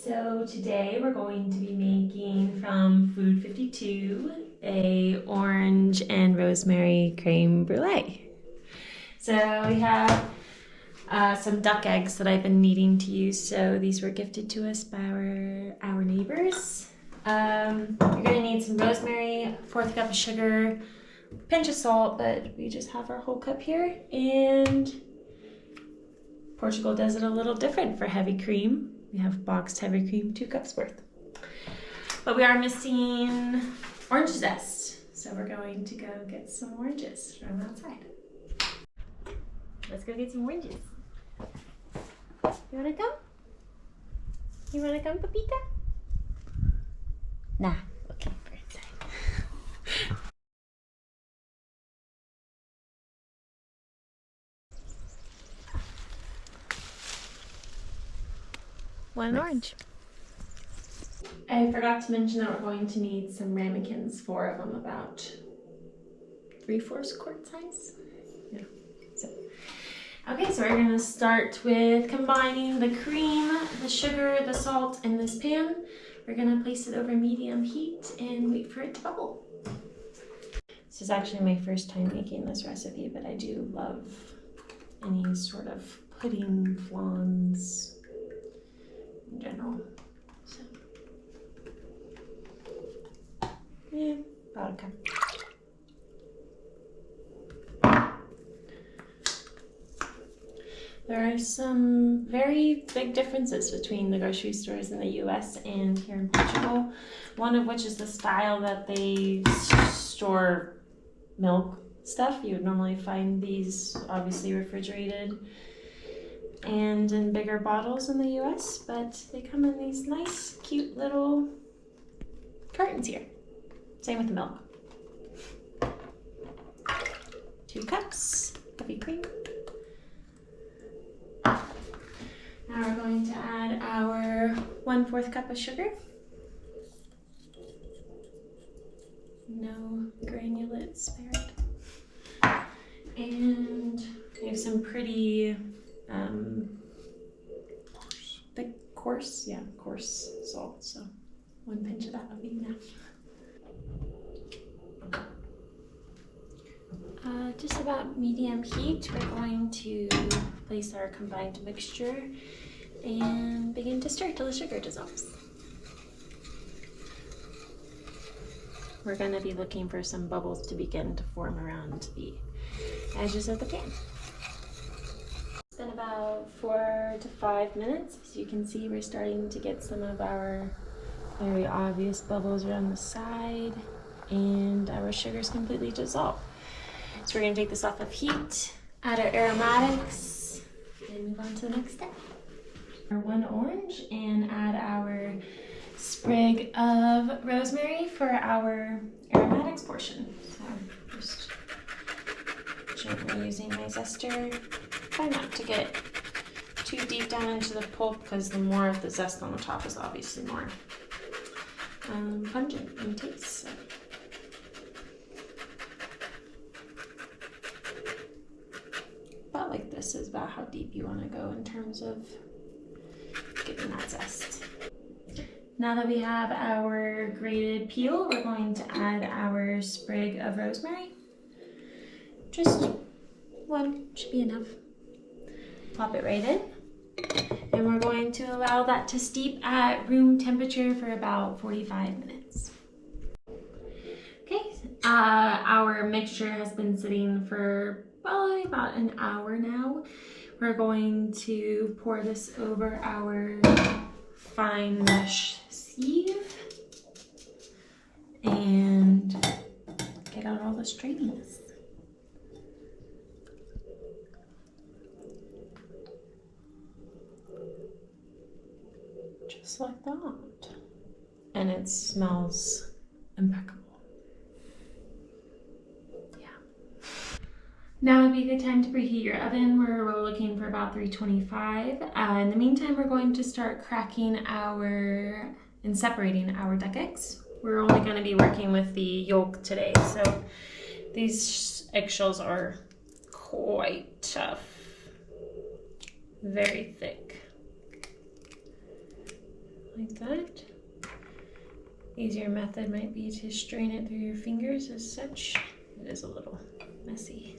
So today we're going to be making from Food 52 a orange and rosemary creme brulee. So we have some duck eggs that I've been needing to use. So these were gifted to us by our neighbors. You're gonna need some rosemary, 1/4 cup of sugar, pinch of salt, but we just have our whole cup here. And Portugal does it a little different for heavy cream. We have boxed heavy cream, 2 cups worth. But we are missing orange zest. So we're going to go get some oranges from outside. Let's go get some oranges. You wanna come? You wanna come, Pepita? Nah, okay, we're inside. One orange. I forgot to mention that we're going to need some ramekins, 4 of them, about 3/4 quart size. Yeah. Okay, so we're gonna start with combining the cream, the sugar, the salt in this pan. We're gonna place it over medium heat and wait for it to bubble. This is actually my first time making this recipe, but I do love any sort of pudding flans in general. So, yeah, about a cup. There are some very big differences between the grocery stores in the US and here in Portugal. One of which is the style that they store milk stuff. You would normally find these obviously refrigerated and in bigger bottles in the US, but they come in these nice, cute little cartons here. Same with the milk. 2 cups heavy cream. Now we're going to add our 1/4 cup of sugar. No granulates spared. And we have some pretty thick, coarse salt. So 1 pinch of that will be enough. Just about medium heat, we're going to place our combined mixture and begin to stir till the sugar dissolves. We're going to be looking for some bubbles to begin to form around the edges of the pan. It's been about 4 to 5 minutes. As you can see, we're starting to get some of our very obvious bubbles around the side, and our sugar's completely dissolved. So we're going to take this off of heat, add our aromatics, and move on to the next step. Our 1 orange, and add our sprig of rosemary for our aromatics portion. So just gently using my zester. Try not to get too deep down into the pulp, because the more of the zest on the top is obviously more pungent in taste. So. About like this is about how deep you want to go in terms of giving that zest. Now that we have our grated peel, we're going to add our sprig of rosemary. Just 1 should be enough. Pop it right in. And we're going to allow that to steep at room temperature for about 45 minutes. Okay, our mixture has been sitting for probably about an hour now. We're going to pour this over our fine mesh sieve and get out all the stringiness. Just like that. And it smells impeccable. Now would be a good time to preheat your oven. We're looking for about 325. In the meantime, we're going to start cracking and separating our duck eggs. We're only going to be working with the yolk today, so these eggshells are quite tough. Very thick. like that. Easier method might be to strain it through your fingers as such. It is a little messy.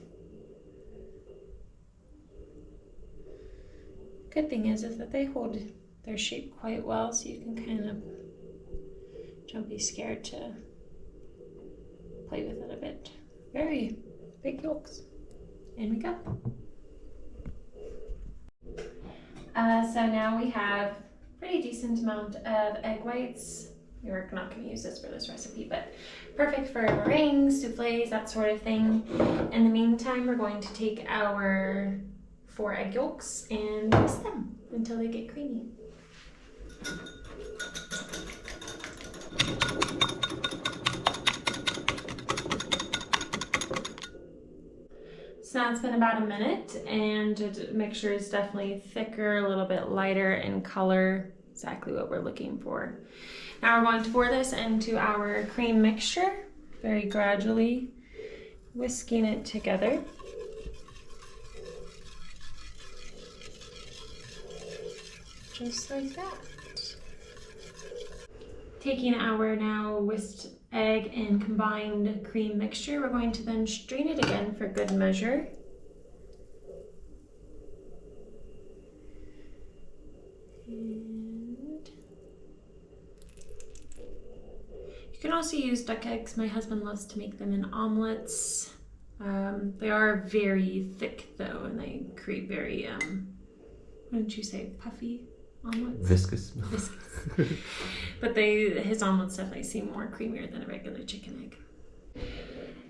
Good thing is that they hold their shape quite well, so you can kind of don't be scared to play with it a bit. Very big yolks. In we go. So now we have pretty decent amount of egg whites. We're not going to use this for this recipe, but perfect for meringues, souffles, that sort of thing. In the meantime, we're going to take our 4 egg yolks and mix them until they get creamy. So now it's been about a minute, and the mixture is definitely thicker, a little bit lighter in color, exactly what we're looking for. Now we're going to pour this into our cream mixture, very gradually whisking it together. Just like that. Taking our now whisked egg and combined cream mixture, we're going to then strain it again for good measure. And you can also use duck eggs. My husband loves to make them in omelets. They are very thick though, and they create very, what did you say, puffy omelets? Viscous. Viscous. But his omelets definitely seem more creamier than a regular chicken egg.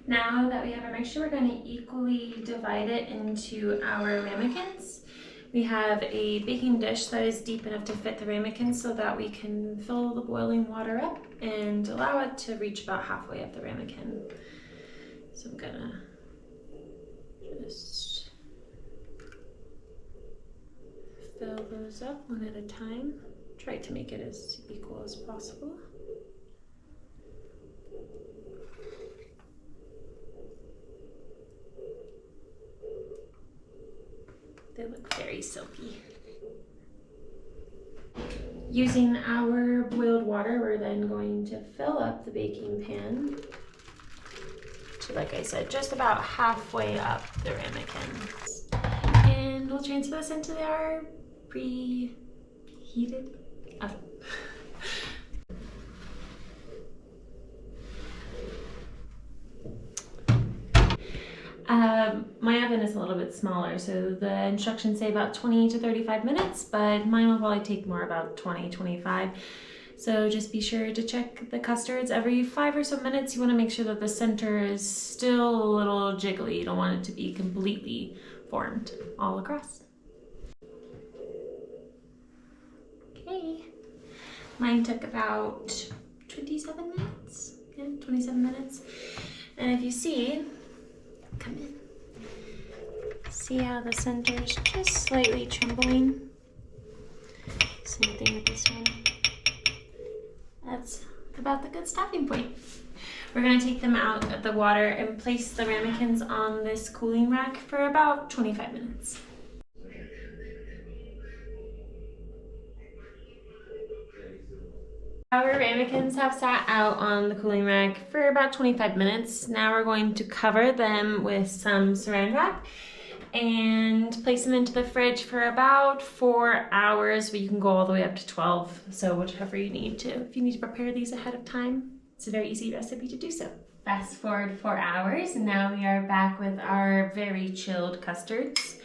Now that we have our mixture, we're going to equally divide it into our ramekins. We have a baking dish that is deep enough to fit the ramekins so that we can fill the boiling water up and allow it to reach about halfway up the ramekin. So I'm gonna just fill those up one at a time. Try to make it as equal as possible. They look very silky. Using our boiled water, we're then going to fill up the baking pan to, like I said, just about halfway up the ramekins. And we'll transfer this into our preheated oven. My oven is a little bit smaller, so the instructions say about 20 to 35 minutes, but mine will probably take more, about 20, 25. So just be sure to check the custards every 5 or so minutes. You want to make sure that the center is still a little jiggly. You don't want it to be completely formed all across. Okay, mine took about 27 minutes. Yeah, 27 minutes. And if you see, come in. See how the center is just slightly trembling? Same thing with this one. That's about the good stopping point. We're going to take them out of the water and place the ramekins on this cooling rack for about 25 minutes. Our ramekins have sat out on the cooling rack for about 25 minutes. Now we're going to cover them with some saran wrap and place them into the fridge for about 4 hours, but you can go all the way up to 12, so whichever you need to. If you need to prepare these ahead of time, it's a very easy recipe to do so. Fast forward 4 hours, and now we are back with our very chilled custards.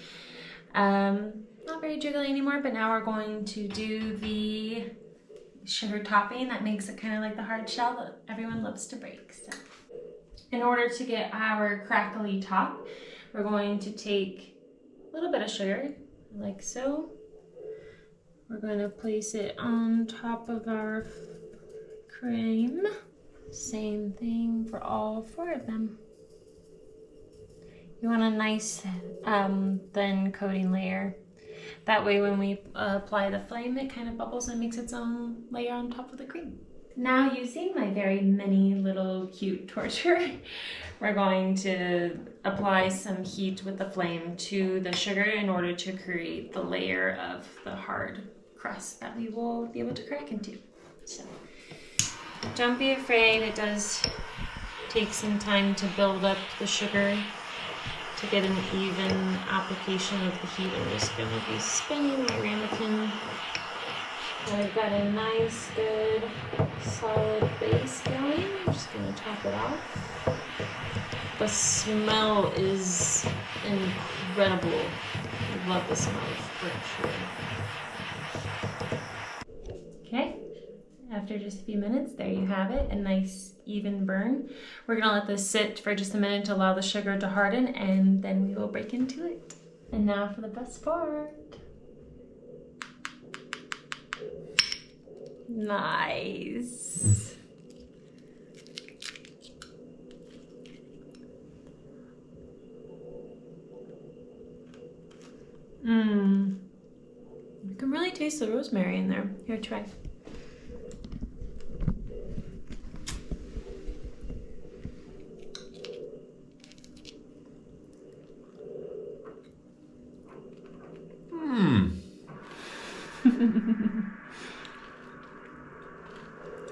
Not very jiggly anymore, but now we're going to do the sugar topping that makes it kind of like the hard shell that everyone loves to break. So, in order to get our crackly top, we're going to take a little bit of sugar, like so. We're going to place it on top of our cream. Same thing for all 4 of them. You want a nice thin coating layer. That way when we apply the flame, it kind of bubbles and makes its own layer on top of the cream. Now, using my very mini little cute torture, we're going to apply some heat with the flame to the sugar in order to create the layer of the hard crust that we will be able to crack into. So don't be afraid, it does take some time to build up the sugar to get an even application of the heat. I'm just going to be spinning my ramekin. I've got a nice, good, solid base going. I'm just going to top it off. The smell is incredible. I love the smell for sure. Okay, after just a few minutes, there you have it, a nice even burn. We're gonna let this sit for just a minute to allow the sugar to harden, and then we will break into it. And now for the best part. Nice. You can really taste the rosemary in there. Here, try.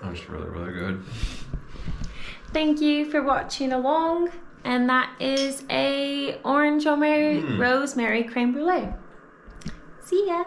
That's really, really good. Thank you for watching along. And that is a orange rosemary creme brulee. See ya.